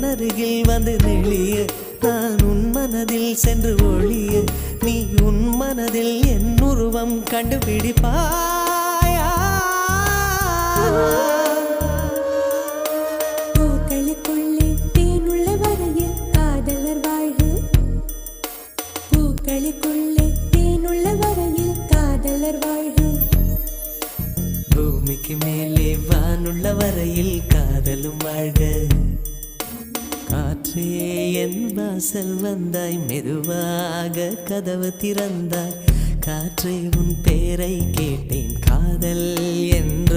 அருகில் வந்து நெளிய நான் உன் மனதில் சென்று ஒளிய நீ உன் மனதில் என் உருவம் கண்டுபிடிப்பாயா பூக்களுக்குள்ளே தேனுள்ள வரையில் காதலர் வாழ்வு பூக்களுக்குள்ளே தேனுள்ள வரையில் காதலர் வாழ்வு பூமிக்கு மேலே வானுள்ள வரையில் காதலும் வாழ்க காற்றே என் வாசல் வந்தாய் மெதுவாக கதவு திறந்தாய் காற்றே உன் பேரை கேட்டேன் காதல் என்ற